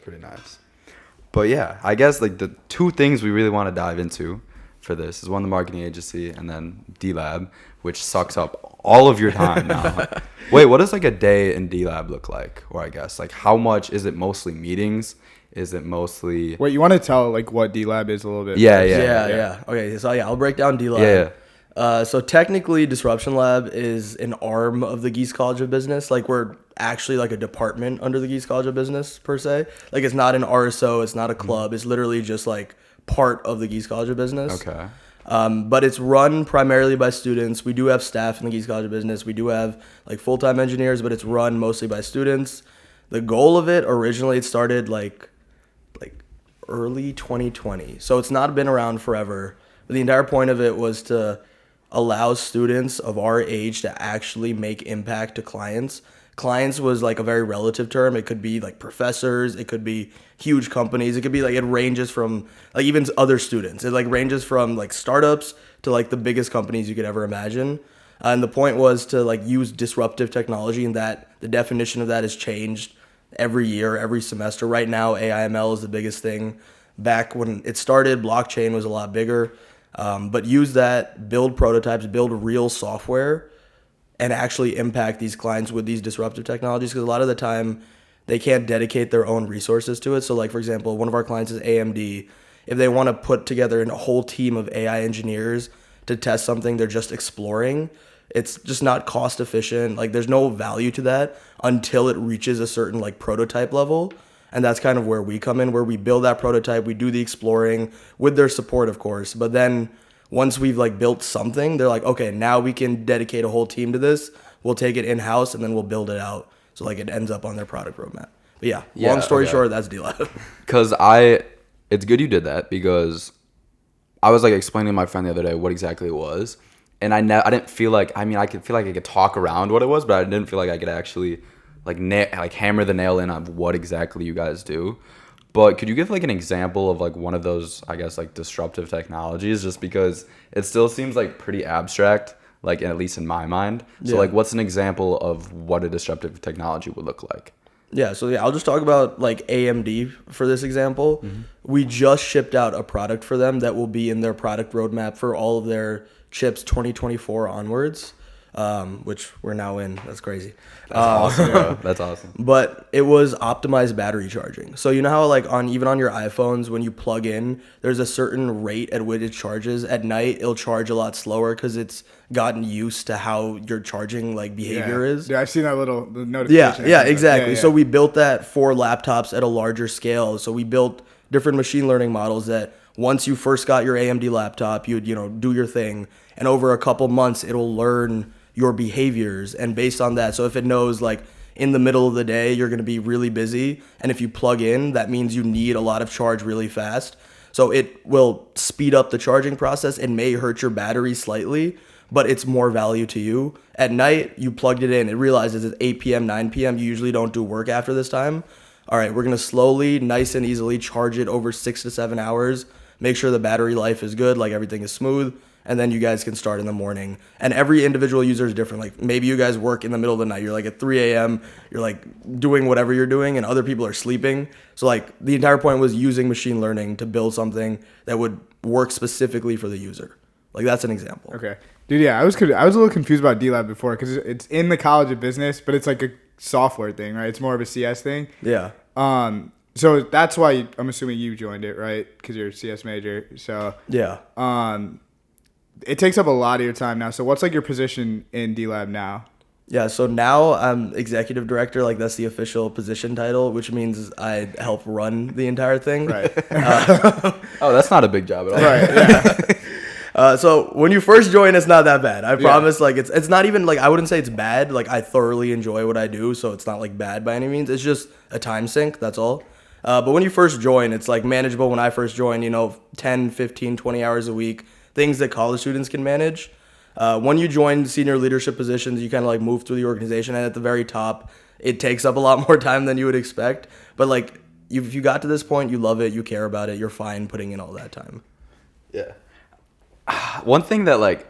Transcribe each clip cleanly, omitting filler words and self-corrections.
pretty nice. But yeah, I guess like the two things we really want to dive into for this is one, the marketing agency, and then D-Lab, which sucks up all of your time now. Wait, what does like a day in D-Lab look like? Or I guess like how much is it? Mostly meetings? Is it mostly? Wait, you want to tell like what D-Lab is a little bit? Yeah. Okay, so I'll break down D-Lab. Yeah. So technically, Disruption Lab is an arm of the Geese College of Business. Like we're actually like a department under the Geese College of Business per se. Like it's not an RSO, it's not a club. It's literally just like part of the Geese College of Business. Okay. But it's run primarily by students. We do have staff in the Geese College of Business. We do have like full-time engineers, but it's run mostly by students. The goal of it originally, it started like early 2020. So it's not been around forever. But the entire point of it was to allow students of our age to actually make impact to clients. Clients was like a very relative term. It could be like professors, it could be huge companies, it could be like, it ranges from like even other students. It like ranges from like startups to like the biggest companies you could ever imagine. And the point was to like use disruptive technology, and that the definition of that has changed every year, every semester. Right now, AI/ML is the biggest thing. Back when it started, blockchain was a lot bigger. But use that, build prototypes, build real software, and actually impact these clients with these disruptive technologies. Because a lot of the time, they can't dedicate their own resources to it. So like, for example, one of our clients is AMD. If they want to put together a whole team of AI engineers to test something they're just exploring, it's just not cost efficient. Like there's no value to that until it reaches a certain like prototype level. And that's kind of where we come in, where we build that prototype, we do the exploring with their support, of course. But then once we've like built something, they're like, okay, now we can dedicate a whole team to this. We'll take it in-house and then we'll build it out. So like it ends up on their product roadmap. But yeah, long story short, that's D-Lab. Because it's good you did that, because I was like explaining to my friend the other day what exactly it was. And I didn't feel like, I could feel like I could talk around what it was, but I didn't feel like I could actually like hammer the nail in on what exactly you guys do. But could you give like an example of like one of those, I guess, like disruptive technologies, just because it still seems like pretty abstract, like at least in my mind. So like what's an example of what a disruptive technology would look like? Yeah, so I'll just talk about like AMD for this example. Mm-hmm. We just shipped out a product for them that will be in their product roadmap for all of their chips 2024 onwards, which we're now in. That's crazy. That's awesome, bro. That's awesome. But it was optimized battery charging. So you know how like even on your iPhones, when you plug in, there's a certain rate at which it charges. At night, it'll charge a lot slower because it's gotten used to how your charging like behavior is. Yeah, I've seen that little notification. Yeah, exactly. So we built that for laptops at a larger scale. So we built different machine learning models that once you first got your AMD laptop, you'd do your thing, and over a couple months it'll learn your behaviors, and based on that, so if it knows like in the middle of the day you're going to be really busy, and if you plug in, that means you need a lot of charge really fast, so it will speed up the charging process. It may hurt your battery slightly, but it's more value to you. At night, you plugged it in, it realizes it's 8 p.m., 9 p.m., you usually don't do work after this time. All right, we're going to slowly, nice and easily charge it over 6 to 7 hours, make sure the battery life is good, like everything is smooth, and then you guys can start in the morning. And every individual user is different. Like maybe you guys work in the middle of the night. You're like at 3 a.m., you're like doing whatever you're doing, and other people are sleeping. So like the entire point was using machine learning to build something that would work specifically for the user. Like that's an example. Okay. Dude, yeah, I was a little confused about D-Lab before because it's in the College of Business, but it's like a software thing, right? It's more of a CS thing. Yeah. So that's why I'm assuming you joined it, right? Because you're a CS major. So yeah. It takes up a lot of your time now. So what's like your position in D-Lab now? Yeah, so now I'm executive director. Like that's the official position title, which means I help run the entire thing. Right. Oh, that's not a big job at all. Right. Yeah. So when you first join, it's not that bad. I promise. Like it's not even like, I wouldn't say it's bad. Like I thoroughly enjoy what I do, so it's not like bad by any means. It's just a time sink. That's all. But when you first join, it's like manageable. When I first joined, 10, 15, 20 hours a week, things that college students can manage. When you join senior leadership positions, you kind of like move through the organization, and at the very top, it takes up a lot more time than you would expect. But like, if you got to this point, you love it, you care about it, you're fine putting in all that time. Yeah. One thing that like,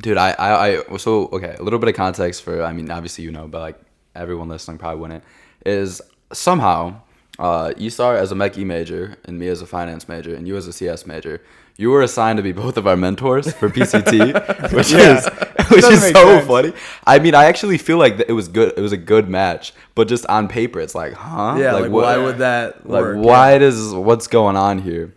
dude, okay, a little bit of context for, obviously but like everyone listening probably wouldn't, is somehow You start as a Mech E major and me as a finance major and you as a CS major. You were assigned to be both of our mentors for PCT, which is make so sense. funny. I mean, I actually feel like it was good. It was a good match, but just on paper, it's like, huh? Yeah, like what, why would that like work? why does what's going on here?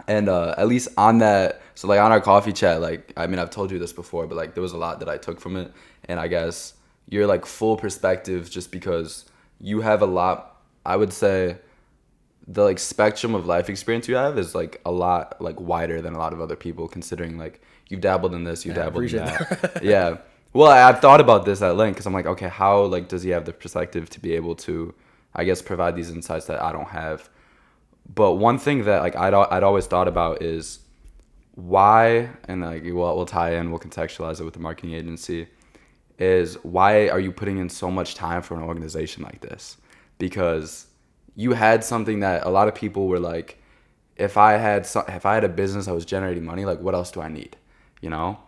And at least on that, so like on our coffee chat, like I mean, I've told you this before, but like there was a lot that I took from it, and I guess you're like full perspective just because you have a lot. I would say the like spectrum of life experience you have is like a lot like wider than a lot of other people, considering like you've dabbled in this, you've dabbled in appreciate that. Yeah. Well, I've thought about this at length because I'm like, okay, how like does he have the perspective to be able to, I guess, provide these insights that I don't have? But one thing that like I'd always thought about is why, and like we'll tie in, we'll contextualize it with the marketing agency, is why are you putting in so much time for an organization like this? Because you had something that a lot of people were like, if I had a business that was generating money, like what else do I need, you know?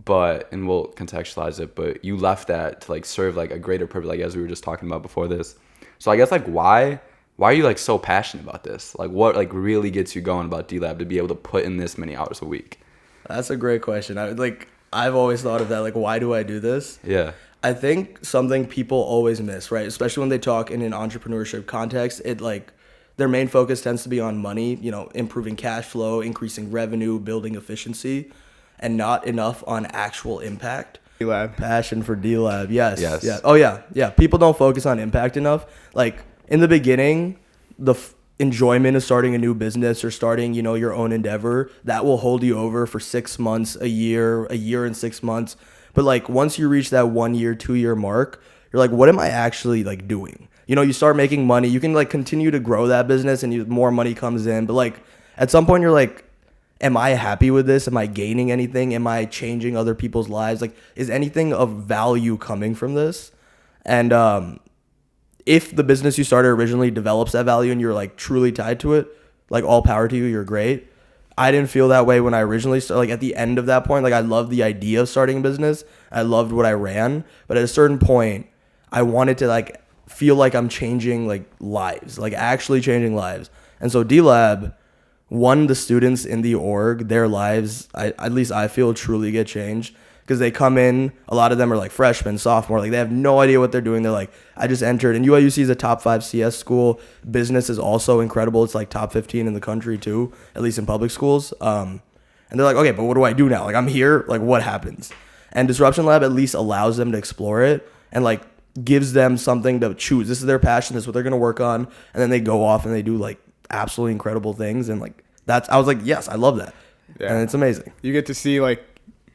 But and we'll contextualize it. But you left that to like serve like a greater purpose, like as we were just talking about before this. So I guess like why are you like so passionate about this? Like what like really gets you going about D-Lab to be able to put in this many hours a week? That's a great question. I've always thought of that. Like, why do I do this? Yeah. I think something people always miss, right? Especially when they talk in an entrepreneurship context, it like their main focus tends to be on money, you know, improving cash flow, increasing revenue, building efficiency, and not enough on actual impact. D-Lab. Passion for D-Lab. Yes. Yes. Yeah. Oh yeah. Yeah. People don't focus on impact enough. Like in the beginning, the enjoyment of starting a new business or starting, you know, your own endeavor, that will hold you over for 6 months, a year and 6 months. But like once you reach that 1 year, 2 year mark, you're like, what am I actually like doing? You know, you start making money. You can like continue to grow that business and more money comes in. But like at some point you're like, am I happy with this? Am I gaining anything? Am I changing other people's lives? Like, is anything of value coming from this? And if the business you started originally develops that value and you're like truly tied to it, like all power to you, you're great. I didn't feel that way when I originally started. Like at the end of that point, like I loved the idea of starting a business. I loved what I ran. But at a certain point, I wanted to like feel like I'm changing like lives, like actually changing lives. And so D-Lab, the students in the org, their lives, at least I feel truly get changed because they come in, a lot of them are like freshmen, sophomore, like they have no idea what they're doing. They're like, I just entered, and UIUC is a top 5 CS school. Business is also incredible. It's like top 15 in the country too, at least in public schools. And they're like, okay, but what do I do now? Like I'm here, like what happens? And Disruption Lab at least allows them to explore it and like gives them something to choose. This is their passion. This is what they're going to work on. And then they go off and they do like absolutely incredible things. And like, I was like, yes, I love that. Yeah. And it's amazing. You get to see like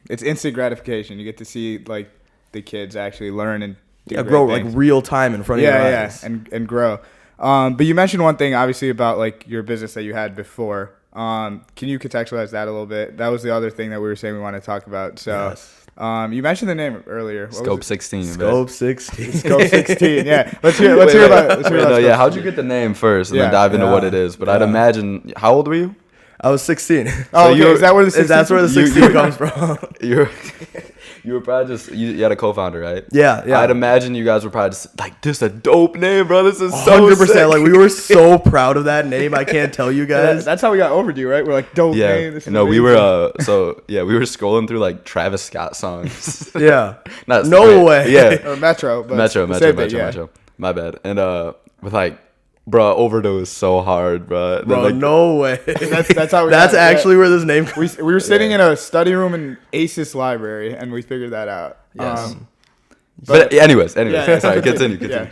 it's instant gratification. You get to see like the kids actually learn and do great Grow things. like real time in front of your eyes. and grow. But you mentioned one thing obviously about like your business that you had before. Can you contextualize that a little bit? That was the other thing that we were saying we wanted to talk about. So Yes. you mentioned the name earlier. What was Scope it? 16. Scope 16. Scope 16. Yeah. Let's hear about No, Scope yeah. How'd you get the name first and then dive into what it is? But I'd imagine, how old were you? I was 16. Oh, okay. Is that where the 16? That's where the 16 comes from. You were probably just you had a co-founder, right? Yeah. I'd imagine you guys were probably just like, this is a dope name, bro. This is so 100%. sick. Like we were so proud of that name. I can't tell you guys. That's how we got overdue, right? We're like, dope Yeah. name. This is No, we amazing. were we were scrolling through like Travis Scott songs. Yeah. Not No way. Yeah. Or Metro. But Metro. My bad. And with like, bro, overdose so hard, bro. Bro, like, no way. That's how we That's got it, actually where this name We were sitting in a study room in ACES library, and we figured that out. Yes. But anyways, Yeah. sorry, continue. Yeah.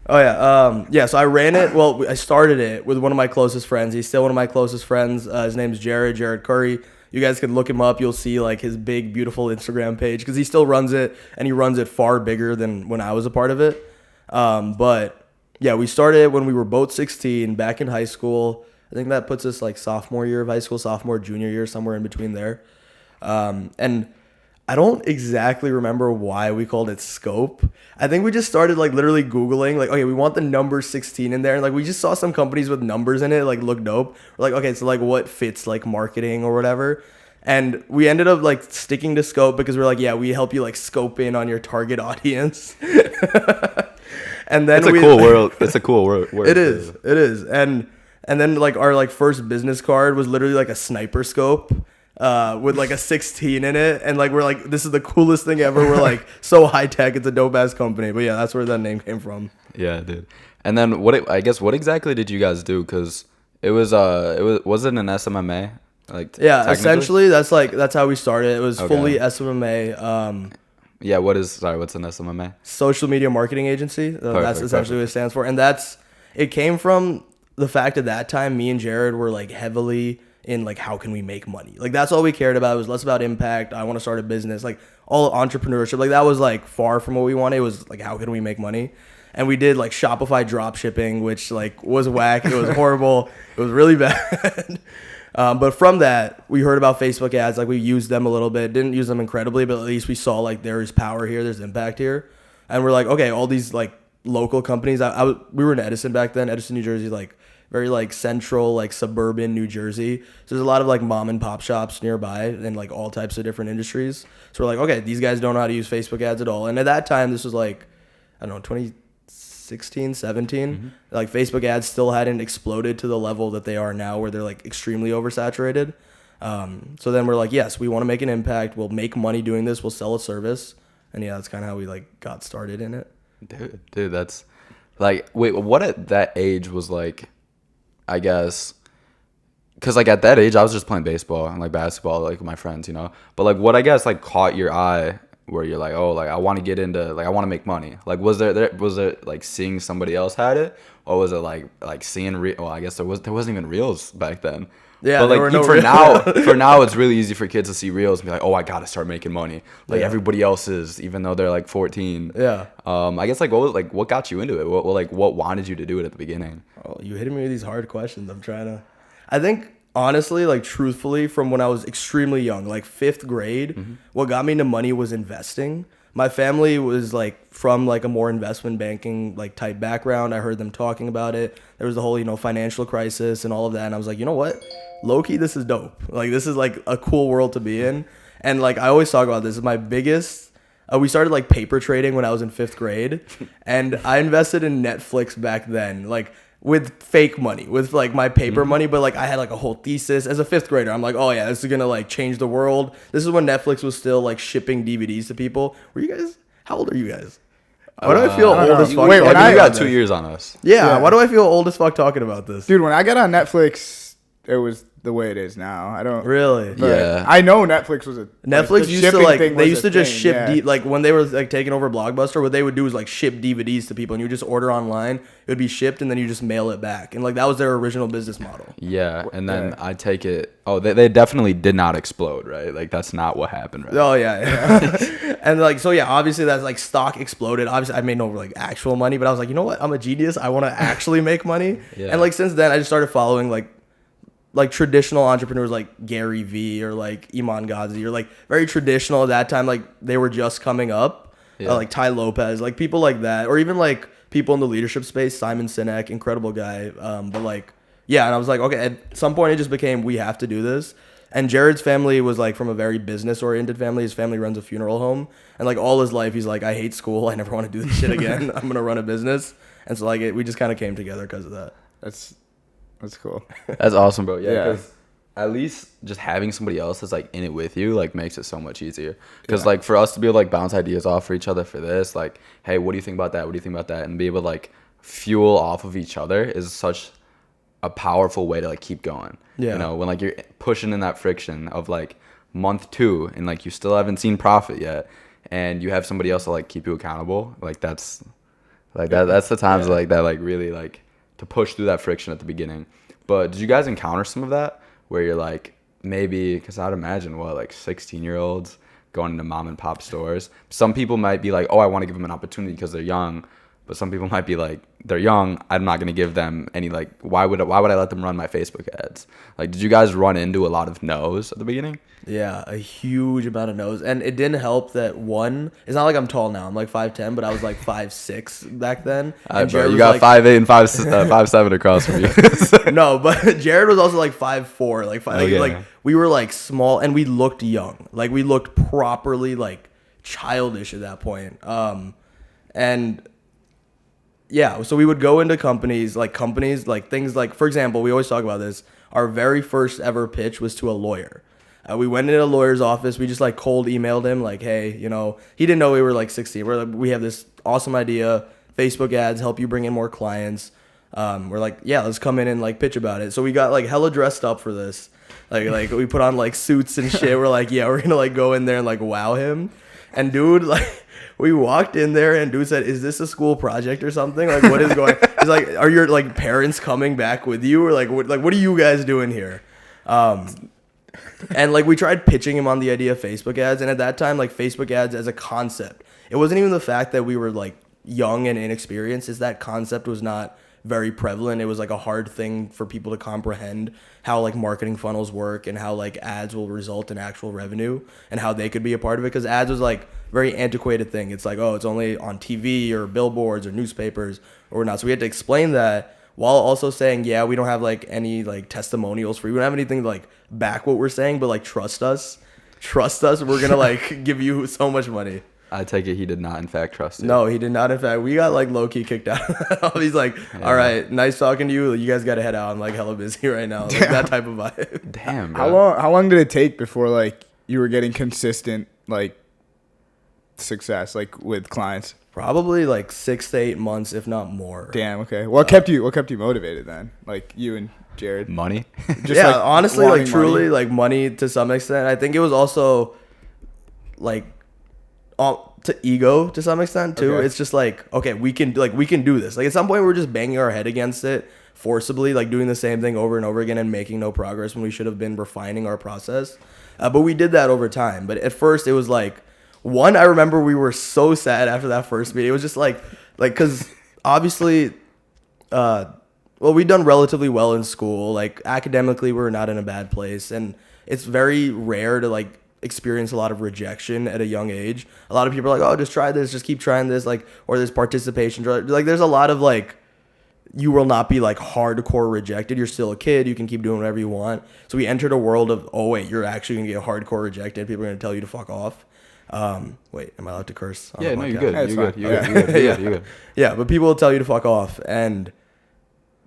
Oh yeah. So I ran it. Well, I started it with one of my closest friends. He's still one of my closest friends. His name's Jared Curry. You guys can look him up. You'll see like his big, beautiful Instagram page because he still runs it, and he runs it far bigger than when I was a part of it. But yeah, we started when we were both 16 back in high school. I think that puts us like sophomore year of high school, sophomore, junior year, somewhere in between there. And I don't exactly remember why we called it Scope. I think we just started like literally Googling like, okay, we want the number 16 in there. And like we just saw some companies with numbers in it, like look dope. We're like, okay, so like what fits like marketing or whatever. And we ended up like sticking to Scope because we're like, yeah, we help you like scope in on your target audience. And then It's a cool world. It's a cool word. It is. It is. And then like our like first business card was literally like a sniper scope with like a 16 in it, and like we're like, this is the coolest thing ever. We're like so high tech. It's a dope ass company. But yeah, that's where that name came from. Yeah, dude. And then what exactly did you guys do? Because was it an SMMA? Like Yeah, technically? essentially that's how we started. It was Okay. fully SMMA. Yeah, what's an SMMA? Social media marketing agency. That's essentially what it stands for. And it came from the fact at that time, me and Jared were like heavily in like, how can we make money? Like that's all we cared about. It was less about impact. I want to start a business, like all entrepreneurship. Like that was like far from what we wanted. It was like, how can we make money? And we did like Shopify drop shipping, which like was whack. It was horrible. It was really bad. But from that, we heard about Facebook ads. Like we used them a little bit, didn't use them incredibly, but at least we saw like there's power here, there's impact here, and we're like, okay, all these like local companies. We were in Edison back then, Edison, New Jersey, like very like central, like suburban New Jersey. So there's a lot of like mom and pop shops nearby and like all types of different industries. So we're like, okay, these guys don't know how to use Facebook ads at all. And at that time, this was like, I don't know, 2016, 17, Mm-hmm. like Facebook ads still hadn't exploded to the level that they are now where they're like extremely oversaturated. So then we're like, yes, we want to make an impact. We'll make money doing this. We'll sell a service. And yeah, that's kind of how we like got started in it. Dude, that's like, wait, what at that age was like, I guess, because like at that age, I was just playing baseball and like basketball, like with my friends, you know. But like, what I guess like caught your eye, where you're like, oh, like I want to get into, like I want to make money. Like, was there like seeing somebody else had it, or was it like seeing well, I guess there wasn't even reels back then. Yeah, but there like were no for now, it's really easy for kids to see reels and be like, oh, I gotta start making money. Like Yeah. everybody else is, even though they're like 14. Yeah. I guess like what got you into it? What wanted you to do it at the beginning? Oh, you hitting me with these hard questions. I think honestly, like truthfully, from when I was extremely young, like 5th grade, what got me into money was investing. My family was like from like a more investment banking like type background. I heard them talking about it. There was the whole, financial crisis and all of that. And I was like, you know what? Low-key, this is dope. Like this is like a cool world to be in. And like I always talk about this. My biggest we started like paper trading when I was in 5th grade, and I invested in Netflix back then, like with fake money, with like my paper money, but like I had like a whole thesis as a 5th grader. I'm like, oh yeah, this is gonna like change the world. This is when Netflix was still like shipping DVDs to people. How old are you guys? Why do I feel old as fuck? Wait, Yeah, when you I- got 2 years on us. Yeah, why do I feel old as fuck talking about this? Dude, when I got on Netflix, it was the way it is now. I don't Really? but Yeah. I know Netflix was Netflix the used to shipping like thing they was used a to just thing, ship yeah. like when they were like taking over Blockbuster, what they would do is like ship DVDs to people, and you just order online. It would be shipped, and then you just mail it back, and like that was their original business model. Yeah, and then I take it. Oh, they definitely did not explode, right? Like that's not what happened, right? Oh yeah. And like so yeah, obviously that's like stock exploded. Obviously I made no like actual money, but I was like, you know what? I'm a genius. I want to actually make money. Yeah. And like since then I just started following like traditional entrepreneurs like Gary Vee or like Iman Ghazi, or like very traditional at that time, like they were just coming up. Yeah. Like Ty Lopez, like people like that, or even like people in the leadership space, Simon Sinek, incredible guy. But like, yeah, and I was like, okay, at some point it just became, we have to do this. And Jared's family was like from a very business oriented family. His family runs a funeral home, and like all his life he's like, I hate school. I never want to do this shit again. I'm going to run a business. And so like we just kind of came together because of that. That's cool. That's awesome, bro. Yeah, Yeah. 'cause at least just having somebody else that's like in it with you like makes it so much easier. Because like for us to be able to like bounce ideas off for each other for this, like, hey, what do you think about that? What do you think about that? And be able to like fuel off of each other is such a powerful way to like keep going. Yeah. You know, when like you're pushing in that friction of like month 2 and like you still haven't seen profit yet, and you have somebody else to like keep you accountable, like that's like that's the times like that like really like to push through that friction at the beginning. But did you guys encounter some of that where you're like, maybe, because I'd imagine like 16-year-olds going into mom and pop stores, some people might be like, oh, I want to give them an opportunity because they're young, but some people might be like, they're young, I'm not going to give them any, like, why would I let them run my Facebook ads? Like, did you guys run into a lot of no's at the beginning? Yeah, a huge amount of no's. And it didn't help that it's not like I'm tall now. I'm like 5'10", but I was like 5'6" back then. And Bro, Jared you was got like, 5'8" and 5'7" across from you. No, but Jared was also like 5'4", Okay. like we were like small and we looked young. Like we looked properly like childish at that point. And yeah, so we would go into companies, like things like, for example, we always talk about this. Our very first ever pitch was to a lawyer. We went into a lawyer's office. We just like cold emailed him like, hey, you know, he didn't know we were like 16. We're like, we have this awesome idea. Facebook ads help you bring in more clients. We're like, yeah, let's come in and like pitch about it. So we got like hella dressed up for this. Like we put on like suits and shit. We're like, yeah, we're gonna like go in there and like wow him. And dude, like we walked in there and dude said, is this a school project or something? Like what is going? He's like, are your like parents coming back with you? Or like what are you guys doing here? And like we tried pitching him on the idea of Facebook ads, and at that time, like Facebook ads as a concept, it wasn't even the fact that we were like young and inexperienced, is that concept was not very prevalent. It was like a hard thing for people to comprehend how like marketing funnels work and how like ads will result in actual revenue and how they could be a part of it, because ads was like very antiquated thing. It's like, oh, it's only on TV or billboards or newspapers or whatnot. So we had to explain that while also saying, yeah, we don't have like any like testimonials for you. We don't have anything to like back what we're saying, but like trust us. We're gonna like give you so much money. I take it he did not in fact trust you. No, he did not. In fact, we got like low key kicked out. He's like, all right, nice talking to you. You guys got to head out. I'm like hella busy right now. Like, that type of vibe. Damn, bro. How long did it take before like you were getting consistent like success like with clients? Probably like 6 to 8 months, if not more. Damn. Okay. What kept you motivated then? Like you and Jared. Money. Just, yeah, like, honestly, like wanting truly, money? like money to some extent. I think it was also like to ego to some extent too. Okay. It's just like, okay, we can do this. Like at some point, we were just banging our head against it forcibly, like doing the same thing over and over again and making no progress when we should have been refining our process. But we did that over time. But at first, it was like, one, I remember we were so sad after that first meeting. It was just like, because obviously, well, we'd done relatively well in school. Like academically, we were not in a bad place, and it's very rare to like experience a lot of rejection at a young age. A lot of people are like, oh, just try this, just keep trying this, like, or this participation. Like, there's a lot of like, you will not be like hardcore rejected. You're still a kid. You can keep doing whatever you want. So we entered a world of, oh wait, you're actually gonna get hardcore rejected. People are gonna tell you to fuck off. Wait, am I allowed to curse on Yeah, the no, you're podcast? good. Yeah, it's You're fine. good. You're good. Yeah, but people will tell you to fuck off, and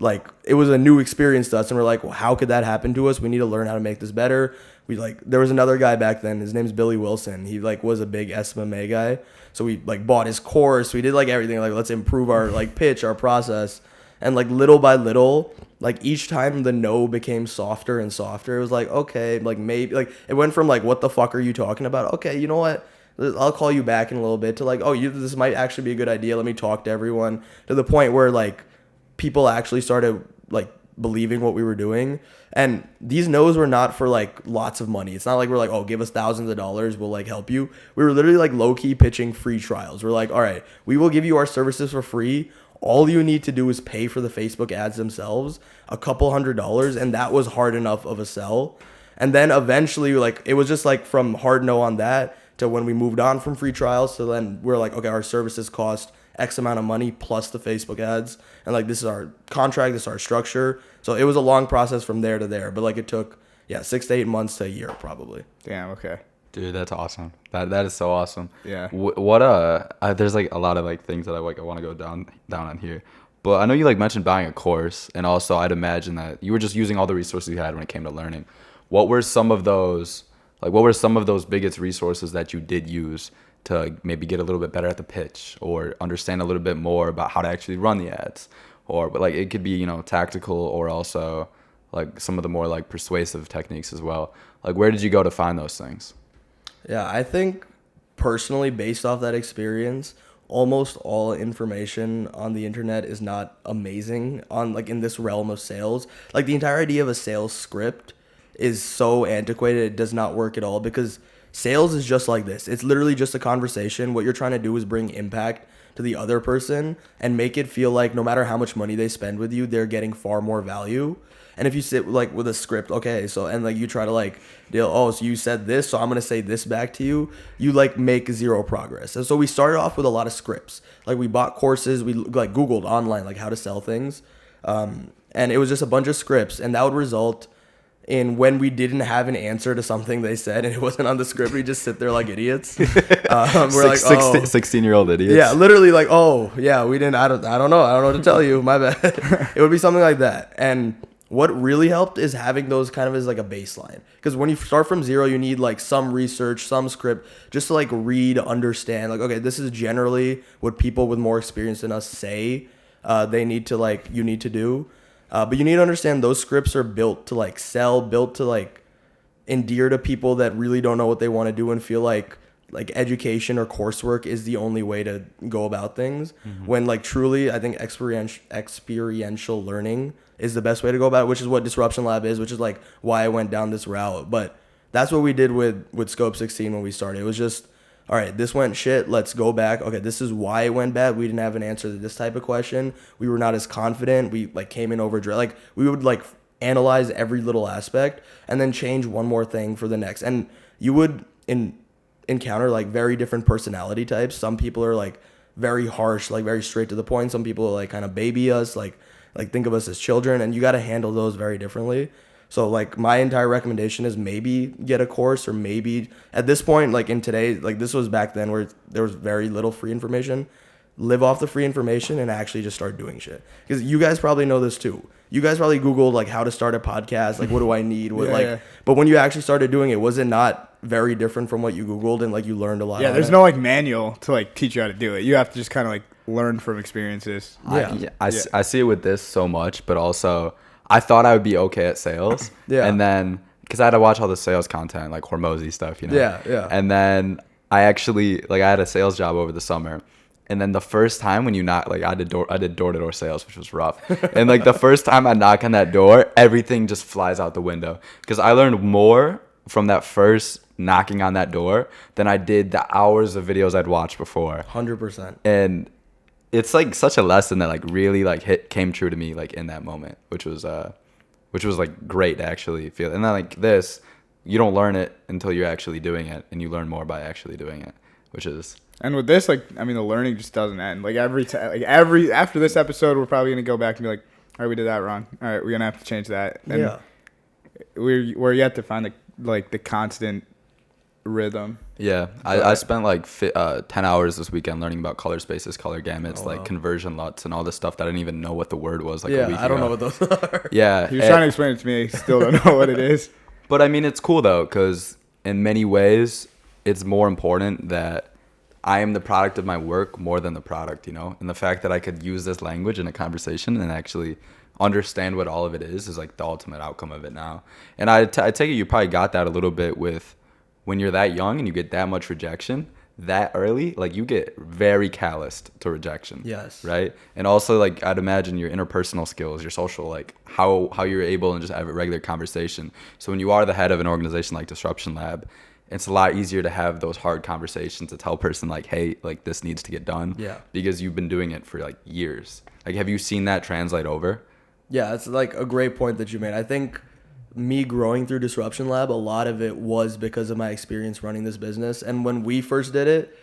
like it was a new experience to us, and we're like, well, how could that happen to us? We need to learn how to make this better. We like, there was another guy back then, his name's Billy Wilson. He like was a big SMMA guy, so we like bought his course. We did like everything, like let's improve our like pitch, our process, and like little by little, like each time the no became softer and softer. It was like, okay, like maybe, like it went from like, what the fuck are you talking about? Okay, you know what? I'll call you back in a little bit, to like, oh, this might actually be a good idea. Let me talk to everyone, to the point where like people actually started like believing what we were doing. And these no's were not for like lots of money. It's not like we're like, oh, give us thousands of dollars, we'll like help you. We were literally like low key pitching free trials. We're like, all right, we will give you our services for free. All you need to do is pay for the Facebook ads themselves, a couple $100s, and that was hard enough of a sell. And then eventually, like, it was just like from hard no on that to when we moved on from free trials. So then we're like, okay, our services cost X amount of money plus the Facebook ads. And like, this is our contract, this is our structure. So it was a long process from there to there. But like it took, 6 to 8 months to a year probably. Damn. Okay. Dude, that's awesome. That is so awesome. Yeah. There's like a lot of like things that I want to go down on here. But I know you like mentioned buying a course, and also I'd imagine that you were just using all the resources you had when it came to learning. What were some of those biggest resources that you did use to maybe get a little bit better at the pitch or understand a little bit more about how to actually run the ads? But like it could be, tactical, or also like some of the more like persuasive techniques as well. Like where did you go to find those things? Yeah, I think personally, based off that experience, almost all information on the internet is not amazing on like in this realm of sales. Like the entire idea of a sales script is so antiquated, it does not work at all, because sales is just like this. It's literally just a conversation. What you're trying to do is bring impact to the other person and make it feel like no matter how much money they spend with you, they're getting far more value. And if you sit like with a script, okay, so, and like you try to like deal, oh, so you said this, so I'm going to say this back to you, you like make zero progress. And so we started off with a lot of scripts. Like we bought courses, we like Googled online, like how to sell things. And it was just a bunch of scripts, and that would result And when we didn't have an answer to something they said and it wasn't on the script, we just sit there like idiots. We're 16-year-old idiots. Yeah, literally like, oh yeah, we didn't. I don't know. I don't know what to tell you. My bad. It would be something like that. And what really helped is having those kind of as like a baseline. Because when you start from zero, you need like some research, some script, just to like read, understand. Like, okay, this is generally what people with more experience than us say they need to like, you need to do. But you need to understand those scripts are built to like sell, built to like endear to people that really don't know what they want to do and feel like education or coursework is the only way to go about things. When like truly, I think experiential learning is the best way to go about it, which is what Disruption Lab is, which is like why I went down this route. But that's what we did with Scope 16 when we started. It was just, all right, this went shit. Let's go back. Okay, this is why it went bad. We didn't have an answer to this type of question. We were not as confident. We like came in over, like we would like analyze every little aspect and then change one more thing for the next. And you would encounter like very different personality types. Some people are like very harsh, like very straight to the point. Some people like kind of baby us, like think of us as children, and you got to handle those very differently. So like my entire recommendation is maybe get a course, or maybe at this point, like in today, like this was back then where there was very little free information. Live off the free information and actually just start doing shit. Because you guys probably know this too. You guys probably Googled like how to start a podcast, like what do I need? What But when you actually started doing it, was it not very different from what you Googled and like you learned a lot? Yeah, there's no like manual to like teach you how to do it. You have to just kind of like learn from experiences. I see it with this so much, but also I thought I would be okay at sales. And then, because I had to watch all the sales content, like Hormozy stuff, you know? Yeah. And then I actually, like I had a sales job over the summer. And then the first time when you knock, like I did door-to-door sales, which was rough. And like the first time I knock on that door, everything just flies out the window. Because I learned more from that first knocking on that door than I did the hours of videos I'd watched before. 100%. And it's like such a lesson that like really like came true to me like in that moment, which was like great to actually feel. And then like this, you don't learn it until you're actually doing it, and you learn more by actually doing it, which is. And with this, like, I mean, the learning just doesn't end. Like every after this episode, we're probably gonna go back and be like, all right, we did that wrong. All right, we're gonna have to change that. And we're yet to find the constant rhythm. Yeah, I spent like 10 hours this weekend learning about color spaces, color gamuts, conversion LUTs, and all this stuff that I didn't even know what the word was. Like a week I don't ago. know what those are. Yeah, he was trying to explain it to me. I still don't know what it is. But I mean, it's cool though, because in many ways, it's more important that I am the product of my work more than the product, you know? And the fact that I could use this language in a conversation and actually understand what all of it is like the ultimate outcome of it now. And I take it you probably got that a little bit with when you're that young and you get that much rejection that early, like you get very calloused to rejection. Yes. Right? And also like I'd imagine your interpersonal skills, your social, like how you're able to just have a regular conversation. So when you are the head of an organization like Disruption Lab, it's a lot easier to have those hard conversations to tell a person like, hey, like this needs to get done. Yeah. Because you've been doing it for like years. Like, have you seen that translate over? Yeah, it's like a great point that you made. I think me growing through Disruption Lab, a lot of it was because of my experience running this business. And when we first did it,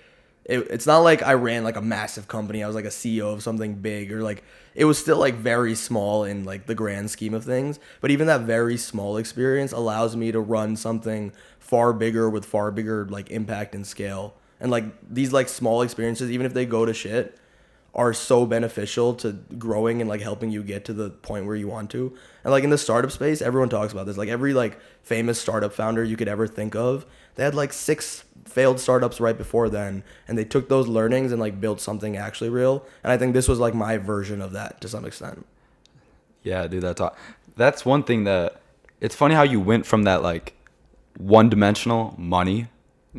it's not like I ran like a massive company. I was like a CEO of something big, or like it was still like very small in like the grand scheme of things. But even that very small experience allows me to run something far bigger with far bigger like impact and scale. And like these like small experiences, even if they go to shit, are so beneficial to growing and like helping you get to the point where you want to. And like in the startup space, everyone talks about this. Like every like famous startup founder you could ever think of, they had like 6 failed startups right before then, and they took those learnings and like built something actually real. And I think this was like my version of that to some extent. Yeah, dude, that's one thing that it's funny how you went from that like one-dimensional money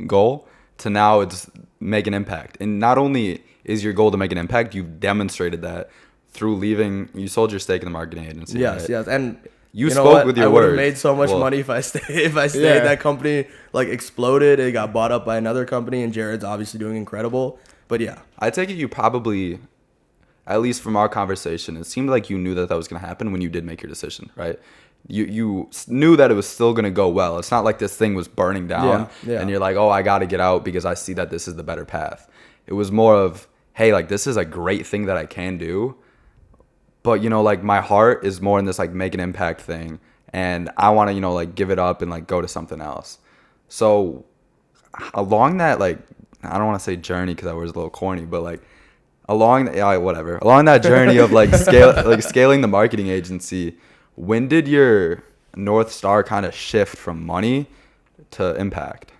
goal to now it's make an impact. And not only is your goal to make an impact, you've demonstrated that through leaving. You sold your stake in the marketing agency. Yes, right? and you know spoke what? with your I would have words. made so much money if I stayed. That company like exploded. It got bought up by another company, and Jared's obviously doing incredible. But yeah, I take it you probably, at least from our conversation, it seemed like you knew that was going to happen when you did make your decision, right? You knew that it was still going to go well. It's not like this thing was burning down and you're like, oh, I got to get out because I see that this is the better path. It was more of, hey, like this is a great thing that I can do. But, you know, like my heart is more in this like make an impact thing. and I want to, like give it up and like go to something else. So along that, like, I don't want to say journey because that was a little corny, but like along that journey of like scaling the marketing agency, when did your North Star kind of shift from money to impact?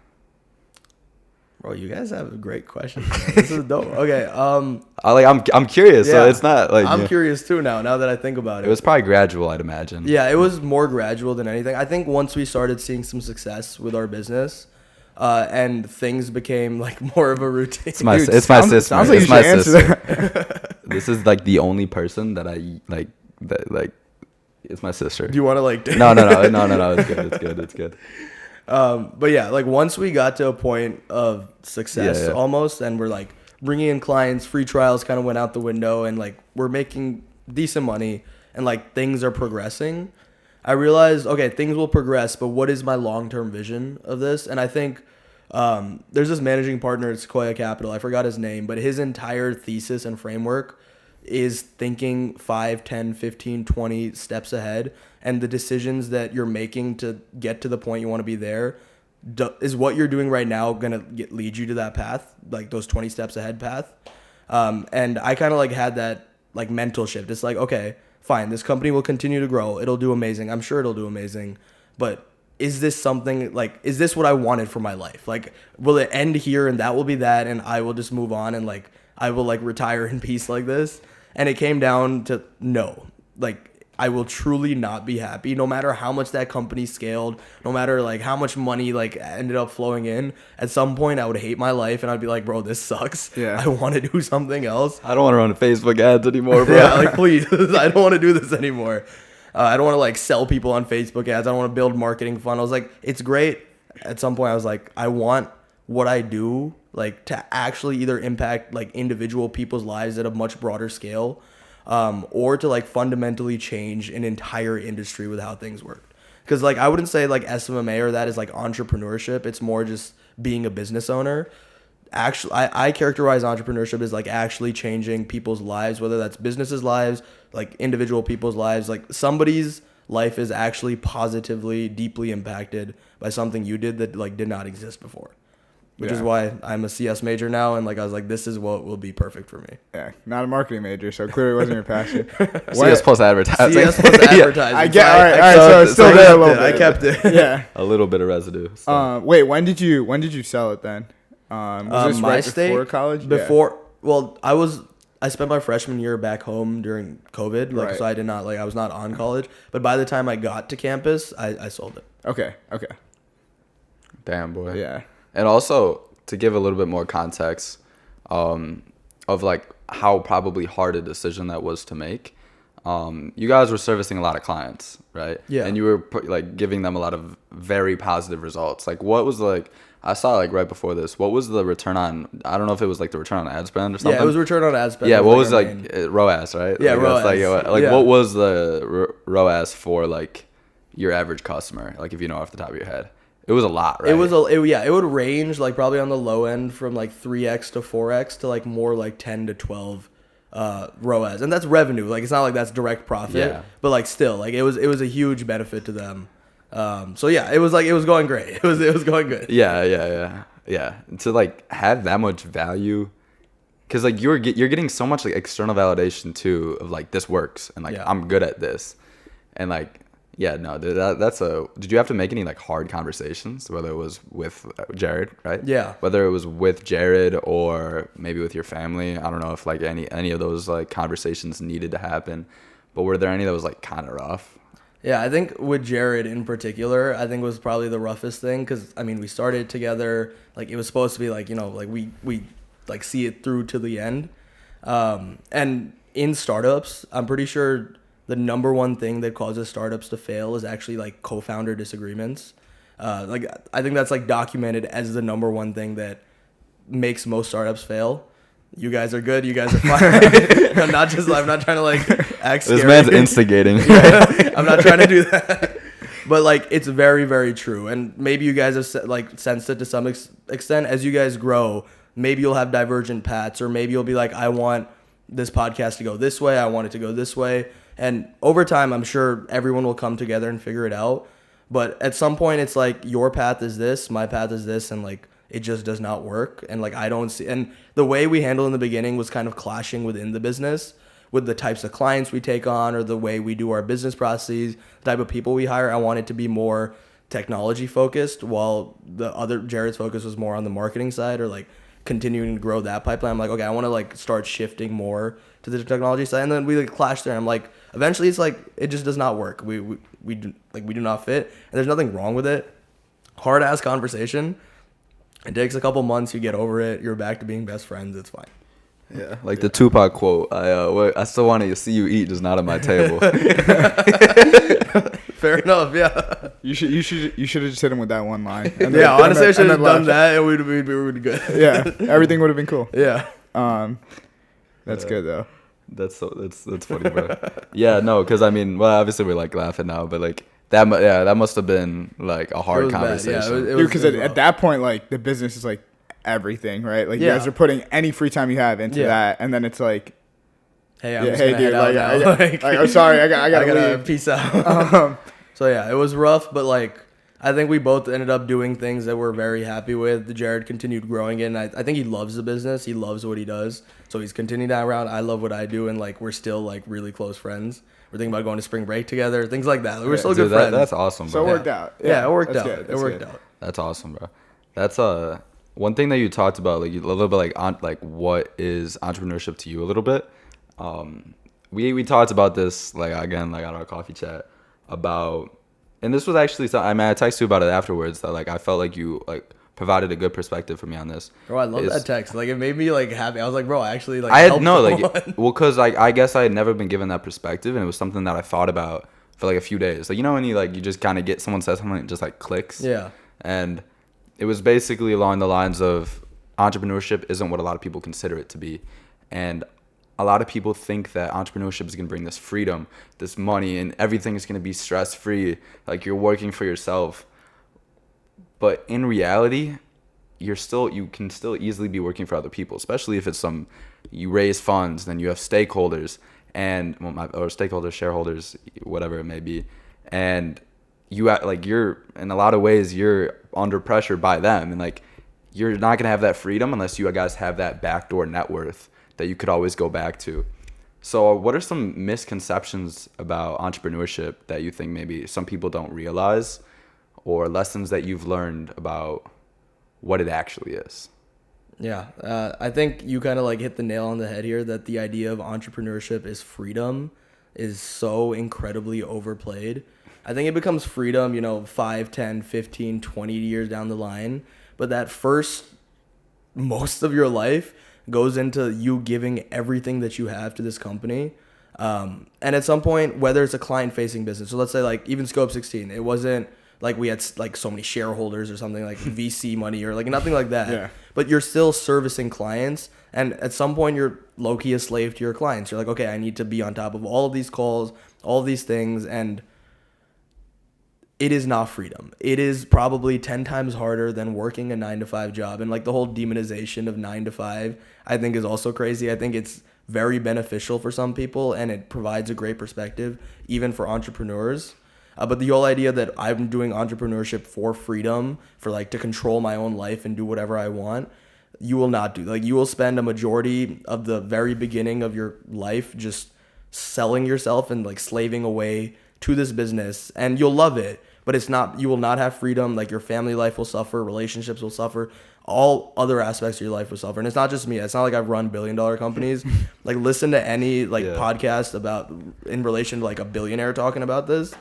Bro, you guys have great questions. This is dope. Okay. I'm curious, so it's not like I'm curious too now that I think about it. It was probably gradual, I'd imagine. Yeah, it was more gradual than anything. I think once we started seeing some success with our business, and things became like more of a routine. It's my sister. Sounds like It's you my should answer sister. that. This is like the only person that I like. It's my sister. Do you want to like? No. It's good. But yeah, like once we got to a point of success almost, and we're like bringing in clients, free trials kind of went out the window, and like we're making decent money, and like things are progressing. I realized, okay, things will progress, but what is my long-term vision of this? And I think there's this managing partner at Sequoia Capital. I forgot his name, but his entire thesis and framework is thinking 5, 10, 15, 20 steps ahead. And the decisions that you're making to get to the point you want to be there is what you're doing right now going to lead you to that path, like those 20 steps ahead path. And I kind of like had that like mental shift. It's like, okay, fine, this company will continue to grow. It'll do amazing. I'm sure it'll do amazing. But is this something like, is this what I wanted for my life? Like, will it end here and that will be that and I will just move on and like, I will like retire in peace like this? And it came down to no, like I will truly not be happy no matter how much that company scaled, no matter like how much money like ended up flowing in. At some point I would hate my life and I'd be like, bro, this sucks. Yeah. I want to do something else. I don't want to run Facebook ads anymore, bro. Yeah, like please, I don't want to do this anymore. I don't want to like sell people on Facebook ads. I don't want to build marketing funnels. Like it's great. At some point I was like, I want what I do like to actually either impact like individual people's lives at a much broader scale, or to like fundamentally change an entire industry with how things work. Because like I wouldn't say like SMMA or that is like entrepreneurship. It's more just being a business owner. Actually, I characterize entrepreneurship as like actually changing people's lives, whether that's businesses' lives, like individual people's lives. Like somebody's life is actually positively, deeply impacted by something you did that like did not exist before. Which is why I'm a CS major now, and like I was like, this is what will be perfect for me. Yeah, not a marketing major, so clearly it wasn't your passion. CS plus advertising. CS plus advertising. I get all right, so it's still there a little bit. I kept it. Yeah, A little bit of residue. So. wait, when did you sell it then? Was this right before college? Before, well, I spent my freshman year back home during COVID, like Right. so I did not like I was not on college. But by the time I got to campus, I sold it. Okay. Damn, boy. Yeah. And also, to give a little bit more context of like how probably hard a decision that was to make, you guys were servicing a lot of clients, right? Yeah. And you were like giving them a lot of very positive results. Like what was like, I saw like right before this, what was the return on, I don't know if it was like the return on ad spend or something. Yeah, it was return on ad spend. Yeah, what was our like main. ROAS, right? Yeah, like, ROAS. Like Yeah. what was the ROAS for like your average customer? Like if you know off the top of your head. It was a lot, right? It would range like probably on the low end from like 3x to 4x to like more like 10 to 12 ROAS, and that's revenue. Like it's not like that's direct profit, Yeah. but like still like it was a huge benefit to them. So yeah, it was going great. It was going good. Yeah. To like have that much value, because like you're getting so much like external validation too of like this works and like I'm good at this, and like. Yeah, no, that's a. Did you have to make any like hard conversations, whether it was with Jared, right? Yeah. Whether it was with Jared or maybe with your family, I don't know if like any of those like conversations needed to happen, but were there any that was like kind of rough? Yeah, I think with Jared in particular, I think was probably the roughest thing because I mean we started together, like it was supposed to be like like we like see it through to the end, and in startups, I'm pretty sure. The number one thing that causes startups to fail is actually like co-founder disagreements. Like I think that's like documented as the number one thing that makes most startups fail. You guys are good. You guys are fine. I'm not trying to like act scary. This man's instigating. I'm not trying to do that. But like it's very, very true. And maybe you guys have like sensed it to some extent. As you guys grow, maybe you'll have divergent paths, or maybe you'll be like, I want this podcast to go this way. I want it to go this way. And over time, I'm sure everyone will come together and figure it out. But at some point, it's like your path is this, my path is this, and like it just does not work. And like I don't see, and the way we handled in the beginning was kind of clashing within the business with the types of clients we take on or the way we do our business processes, the type of people we hire. I want it to be more technology focused, while the other Jared's focus was more on the marketing side or like continuing to grow that pipeline. I'm like, okay, I want to like start shifting more to the technology side, and then we like clash there. I'm like, eventually it's like it just does not work. We do not fit, and there's nothing wrong with it. Hard ass conversation. It takes a couple months. You get over it. You're back to being best friends. It's fine. Yeah, like the Tupac quote. I still want to see you eat, just not at my table. Fair enough. Yeah. You should have just hit him with that one line. And yeah. Honestly, I should have done left. that, and we'd be good. Yeah, everything would have been cool. Yeah. That's good though. That's funny, bro. Yeah, no, because I mean, well, obviously we're like laughing now, but like that must have been like a hard conversation. Dude, because at that point, like the business is like everything, right? Like you guys are putting any free time you have into that, and then it's like, hey, I'm just gonna head out now. I'm sorry, I gotta leave. Peace out. So yeah, it was rough, but like I think we both ended up doing things that we're very happy with. Jared continued growing it, and I think he loves the business. He loves what he does, so he's continuing that around. I love what I do, and like we're still like really close friends. We're thinking about going to spring break together, things like that. We're still good friends. That's awesome, bro. So it worked out. Yeah, it worked out. Good. It worked out. That's awesome, bro. That's one thing that you talked about, like a little bit, like what is entrepreneurship to you a little bit. We talked about this like again like on our coffee chat about, and this was actually something, I mean, I texted you about it afterwards that like I felt like you like provided a good perspective for me on this. Bro, I love that text. Like it made me like happy. I was like, bro, I actually like I had helped no someone. like well, cause like I guess I had never been given that perspective, and it was something that I thought about for like a few days. Like, you know when you just kind of get someone says something and it just like clicks. Yeah. And it was basically along the lines of entrepreneurship isn't what a lot of people consider it to be, and a lot of people think that entrepreneurship is going to bring this freedom, this money, and everything is going to be stress-free, like you're working for yourself. But in reality, you can still easily be working for other people, especially if it's you raise funds, then you have stakeholders or stakeholders, shareholders, whatever it may be, and you're in a lot of ways you're under pressure by them, and like you're not going to have that freedom unless you guys have that backdoor net worth that you could always go back to. So what are some misconceptions about entrepreneurship that you think maybe some people don't realize, or lessons that you've learned about what it actually is? Yeah, I think you kind of like hit the nail on the head here, that the idea of entrepreneurship is freedom is so incredibly overplayed. I think it becomes freedom, 5, 10, 15, 20 years down the line. But that first, most of your life goes into you giving everything that you have to this company. And at some point, whether it's a client-facing business, so let's say like even Scope 16, it wasn't like we had like so many shareholders or something like VC money or like nothing like that. Yeah. But you're still servicing clients, and at some point you're low-key a slave to your clients. You're like, okay, I need to be on top of all of these calls, all of these things, and it is not freedom. It is probably 10 times harder than working a 9-to-5 job. And like the whole demonization of 9 to 5, I think is also crazy. I think it's very beneficial for some people, and it provides a great perspective, even for entrepreneurs. But the whole idea that I'm doing entrepreneurship for freedom, for like to control my own life and do whatever I want, you will not do. Like you will spend a majority of the very beginning of your life just selling yourself and like slaving away to this business, and you'll love it, but you will not have freedom. Like your family life will suffer, relationships will suffer, all other aspects of your life will suffer. And it's not just me. It's not like I've run $1 billion companies. Like listen to any podcast about in relation to like a billionaire talking about this.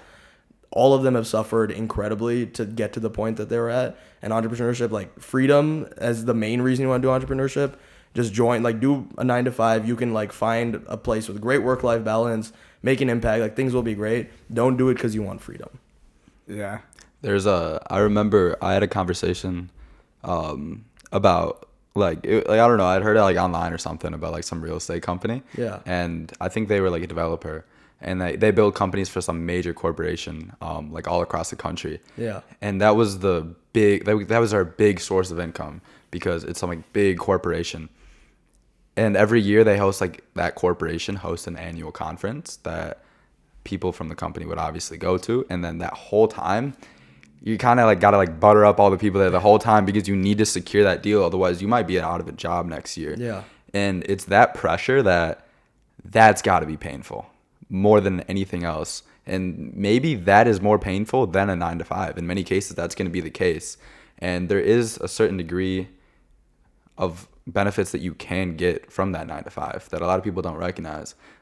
All of them have suffered incredibly to get to the point that they're at. And entrepreneurship, like freedom as the main reason you want to do entrepreneurship, just join, like do a 9 to 5. You can like find a place with great work-life balance, make an impact, like things will be great. Don't do it because you want freedom. Yeah. I remember I had a conversation about I don't know, I'd heard it like online or something about like some real estate company. Yeah. And I think they were like a developer, and they build companies for some major corporation like all across the country. Yeah. And that was that was our big source of income, because it's some like big corporation. And every year they host, like that corporation hosts an annual conference that people from the company would obviously go to. And then that whole time, you kind of like got to like butter up all the people there the whole time because you need to secure that deal. Otherwise, you might be out of a job next year. Yeah. And it's that pressure that's got to be painful more than anything else. And maybe that is more painful than a 9 to 5. In many cases, that's going to be the case. And there is a certain degree of benefits that you can get from that 9 to 5 that a lot of people don't recognize.